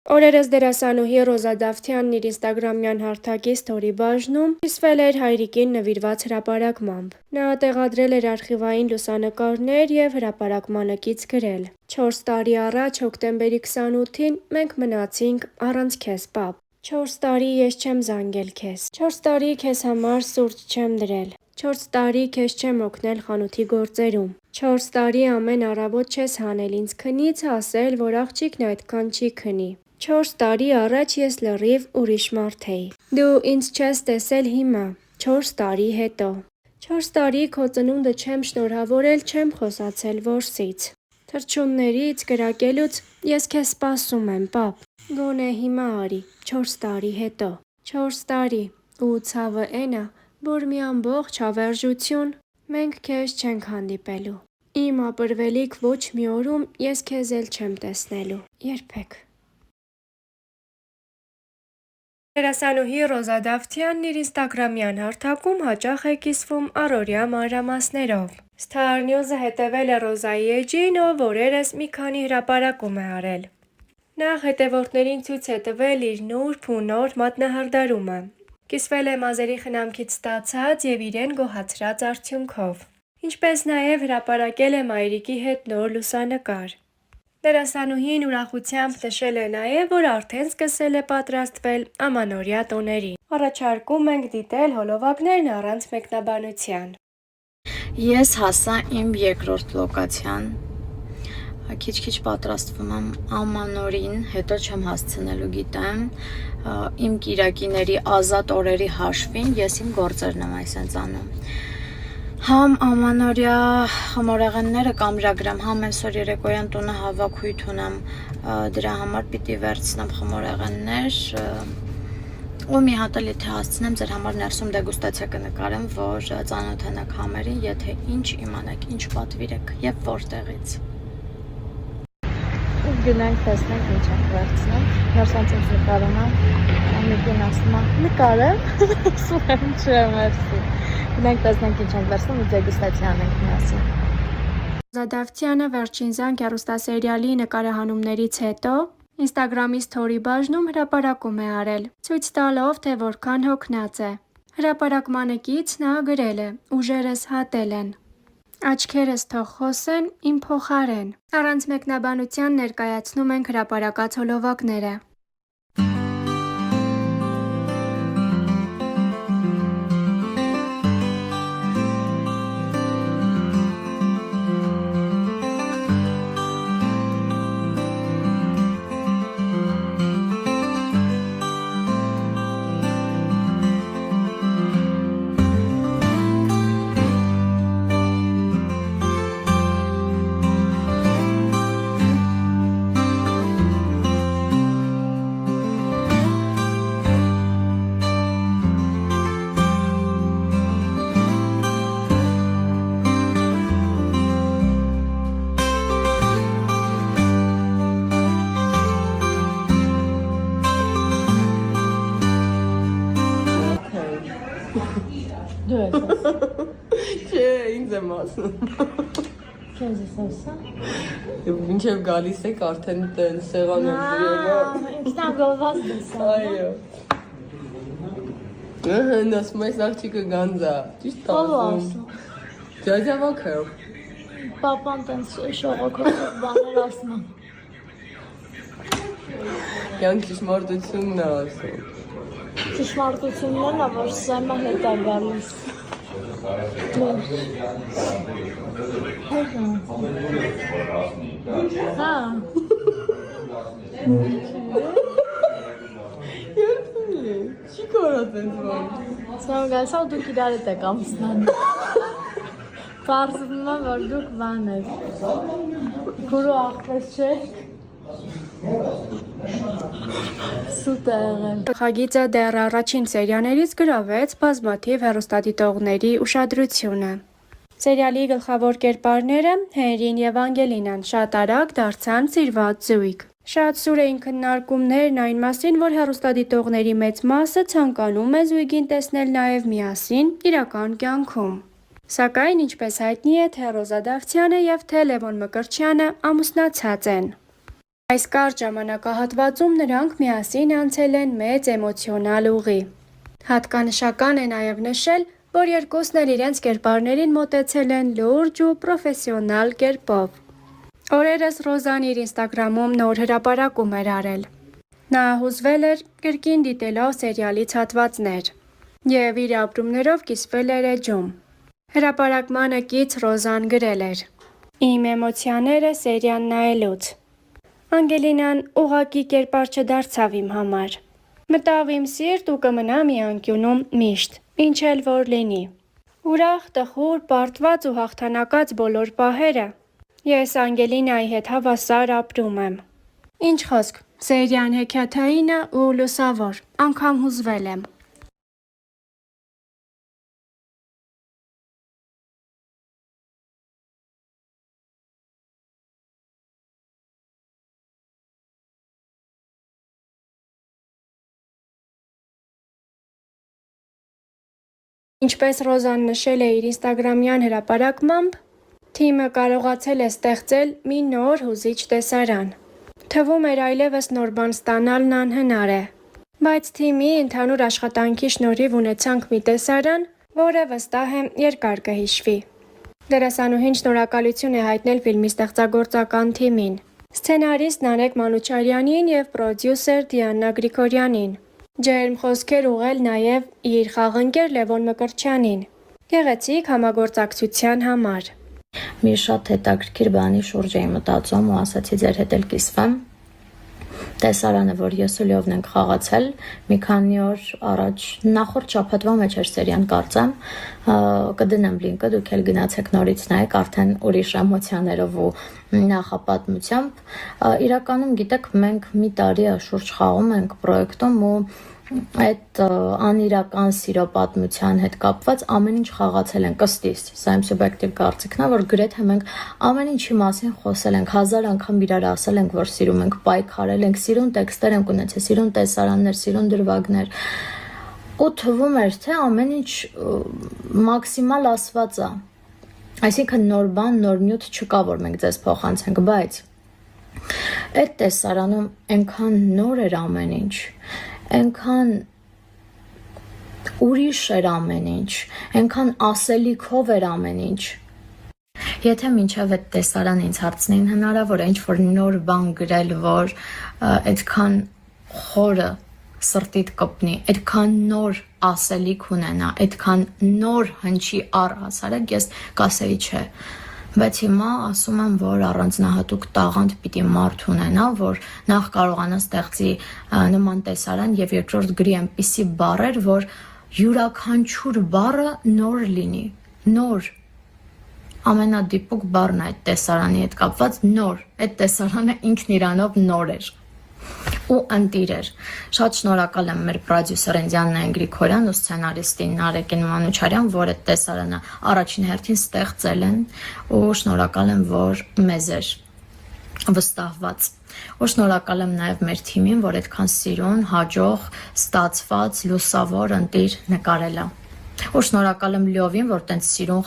Օրերս դերասանուհի Ռոզա Դավթյանն իր ինստագրամյան հարթակի սթորի բաժնում կիսվել էր հայրիկին նվիրված հրապարակմամբ։ Նա տեղադրել էր արխիվային լուսանկարներ և հրապարակմանը կից գրել. 4 տարի առաջ հոկտեմբերի 28-ին մենք մնացինք առանց քեզ, պապ։ 4 տարի ես չեմ զանգել քեզ։ 4 տարի քեզ համար սուրճ չեմ դրել։ 4 տարի քեզ չեմ օգնել խանութի գործերում։ 4 տարի ամեն առավոտ չես հանել ինձ քնից, ասել, որ աղջիկն այդքան չի քնի։ 4 տարի առաջ ես լրիվ ուրիշ մարդ էի։ Դու ինձ չես տեսել հիմա, 4 տարի հետո։ 4 տարի քո ծնունդը չեմ շնորհավորել, չեմ խոսացել որսից։ Թռչուններից, կրակելուց ես քեզ սպասում եմ, պապ։ Գոնե հիմա արի, 4 տարի հետո։ 4 տարի, ու ցավը էն ա, որ մի ամբողջ հավերժություն մենք քեզ չենք հանդիպելու։ Իմ ապրվելիք ոչ մի օրում ես քեզ էլ չեմ տեսնելու, երբեք։ Դերասանուհի Ռոզա Դավթյանն իր ինստագրամյան հարթակում հաճախ է կիսվում առօրյա մանրամասներով։ Star News-ը հետևել է Ռոզայի էջին, ով օրերս մի քանի հրապարակում է արել։ Նախ հետևորդներին ցույց է տվել իր նուրբ ու նոր մատնահարդարումը։ Կիսվել է մազերի խնամքից ստացած և իրեն գոհացրած արդյունքով։ Ինչպես նաև հրապարակել է մայրիկի հետ նոր լուսանկար։ Դերասանուհին ուրախությամբ նշել է նաև, որ արդեն սկսել է պատրաստվել ամանորյա տոներին։ Առաջարկում ենք դիտել հոլովակներն առանց մեկնաբանության։ Ես հասա իմ երկրորդ լոկացիան, քիչ-քիչ պատրաստվում եմ ամանորին, հետո չեմ հասցնելու գիտեմ, իմ կիրակիների ազատ օրերի հաշվին ես իմ գործերն եմ այսենց անում։ Համ ամանորյա խմորեղենները կամրագրեմ, համ այսօր երեկոյան տունը հավաքույթ ունեմ, դրա համար պիտի վերցնեմ խմորեղեններ ու մի հատ էլ եթե հասցնեմ ձեր համար ներսում դեգուստացիա կնկարեմ, որ ծանոթանաք համերին, եթե ինչ իմանաք, ինչ պատվիրեք եւ որտեղից։ Գնանք տեսնենք ինչ ենք վերցնել, ներսանց ինձ նկարում եմ, ամիկին ասում եմ նկարեմ, ասում եմ չէ մերսի։ Գնանք տեսնենք ինչ ենք վերցնում ու դեգուստացիա անենք միասին։ Ռոզա Դավթյանը վերջին զանգ հեռուստասերիալի նկարահանումներից հետո Instagram-ի սթորի բաժնում հրապարակում է արել, ցույց տալով, թե որքան հոգնած է։ Հրապարակմանը կից նա գրել է. «Ուժերս հատել են։ Աչքերս թող խոսեն իմ փոխարեն»։ Առանց մեկնաբանության ներկայացնում ենք հրապարակած հոլովակները։ Դու ես ասում։ Չէ, ինձ եմ ասում։ Քեզ ես ասում։ Մինչև գալիս եք արդեն տեն սեղան եմ ջրել։ Ինստագրամված ես։ Այո։ Ասում ես աղջիկը գանձա, ճիշտ ասում։ Ջաջավակ է։ Պապան տենց շողոքով բաներ ասում եմ։ Յանք ճշմարտությունն է ասում։ Ճշմարտությունն է, որ սեմը հետ է գալիս։ Հա։ Երբի, չի կարա տենց բան։ Սեմ գալիս է ու դուք իրար հետ եք ամուսնանում։ Պարզվում է, որ դուք բան եք։ Քուրու աղբես չեք։ Սուտ է եղել։ Նախագիծը դեռ առաջին սերիաներից գրավեց բազմաթիվ հեռուստադիտողների ուշադրությունը։ Սերիալի գլխավոր կերպարները՝ Հենրին և Անգելինան, շատ արագ դարձան սիրված զույգ։ Շատ սուր էին քննարկումներն այն մասին, որ հեռուստադիտողների մեծ մասը ցանկանում է զույգին տեսնել նաև միասին իրական կյանքում։ Սակայն, ինչպես հայտնի է, թե Ռոզա Դավթյանը և թե Լևոն Մկրտչյանը ամուսնացած են։ Այս կարճ ժամանակահատվածում նրանք միասին անցել են մեծ էմոցիոնալ ուղի։ Հատկանշական է նաև նշել, որ երկուսն էլ իրենց կերպարներին մոտեցել են լուրջ ու պրոֆեսիոնալ կերպով։ Օրերս Ռոզան իր ինստագրամում նոր հրապարակում էր արել։ Նա հուզվել էր կրկին դիտելով սերիալից հատվածներ և իր ապրումներով կիսվել էր էջում։ Հրապարակմանը կից Ռոզան գրել էր. «Իմ էմոցիաները սերիան նայելուց։ Անգելինան ուղղակի կերպար չդարձավ իմ համար։ Մտավ իմ սիրտ ու կմնա մի անկյունում միշտ, ինչ էլ որ լինի։ Ուրախ, տխուր, պարտված ու հաղթանակած բոլոր պահերը ես Անգելինայի հետ հավասար ապրում եմ։ Ինչ խոսք, սերիան հեքիաթային է ու լուսավոր, անգամ հուզվել եմ»։ Ինչպես Ռոզան նշել է իր ինստագրամյան հրապարակմամբ, թիմը կարողացել է ստեղծել մի նոր հուզիչ տեսարան։ Թվում էր այլևս նոր բան ստանալն անհնար է, բայց թիմի ընդհանուր աշխատանքի շնորհիվ ունեցանք մի տեսարան, որը վստահ եմ երկար կհիշվի։ Դերասանուհին շնորհակալություն է հայտնել ֆիլմի ստեղծագործական թիմին, սցենարիստ Նանեկ Մանուչարյանին և պրոդյուսեր Դիանա Գրիգորյանին։ Ջերմ խոսքեր ուղղել նաև իր խաղընկեր Լևոն Մկրտչյանին, գեղեցիկ համագործակցության համար։ Մի շատ հետաքրքիր բանի շուրջ էի մտածում ու ասացի ձեր հետ էլ կիսվեմ։ Տեսարանը, որ ես ու Լևն ենք խաղացել, մի քանի օր առաջ, նախորդ շաբաթվա մեջ էր սերիան կարծեմ, կդնեմ լինկը, դուք էլ գնացեք նորից նայեք, արդեն ուրիշ էմոցիաներով ու նախապատմությամբ։ Իրականում գիտեք, մենք մի տարի շուրջ խաղում ենք պրոյեկտում ու այդ անիրական սիրո պատմության հետ կապված ամեն ինչ խաղացել ենք ըստիս, սա իմ սուբյեկտիվ կարծիքն է, որ գրեթե մենք ամեն ինչի մասին խոսել ենք, 1000 անգամ իրար ասել ենք, որ սիրում ենք, պայքարել ենք, սիրուն տեքստեր ենք ունեցել, սիրուն տեսարաններ, սիրուն դրվագներ, ու թվում էր, թե ամեն ինչ մաքսիմալ ասված է, այսինքն նոր բան, նոր նյութ չկա, որ մենք ձեզ փոխանցենք, բայց այդ տեսարանում այնքան նոր էր ամեն ինչ, այնքան ուրիշ էր ամեն ինչ, այնքան ասելիքով էր ամեն ինչ։ Եթե մինչև այդ տեսարանը ինձ հարցնեին հնարավոր է ինչ-որ նոր բան գրել, որ այդքան խորը սրտիդ կպնի, այդքան նոր ասելիք ունենա, այդքան նոր հնչի առհասարակ, ես կասեի չէ։ Բայց հիմա ասում եմ, որ առանձնահատուկ տաղանդ պիտի մարդ ունենա, որ նախ կարողանա ստեղծի նման տեսարան և երկրորդ գրի այնպիսի բառեր, որ յուրաքանչյուր բառը նոր լինի, նոր։ Ամենադիպուկ բառն է այդ տեսարանի հետ կապված նոր, այդ տեսարանը ինքն իրանով նոր էր ու ընտիր էր։ Շատ շնորհակալ եմ մեր պրոդյուսերին Դիանա Գրիգորյան ու սցենարիստին Նարեկ Մանուչարյան, որ այդ տեսարանը առաջին հերթին ստեղծել են, ու շնորհակալ եմ, որ մեզ էր վստահված։ Ու շնորհակալ եմ նաև մեր թիմին, որ այդքան սիրուն, հաջող, ստացված, լուսավոր ընտիր նկարել է։ Ու շնորհակալ եմ Լյովին, որ տենց սիրուն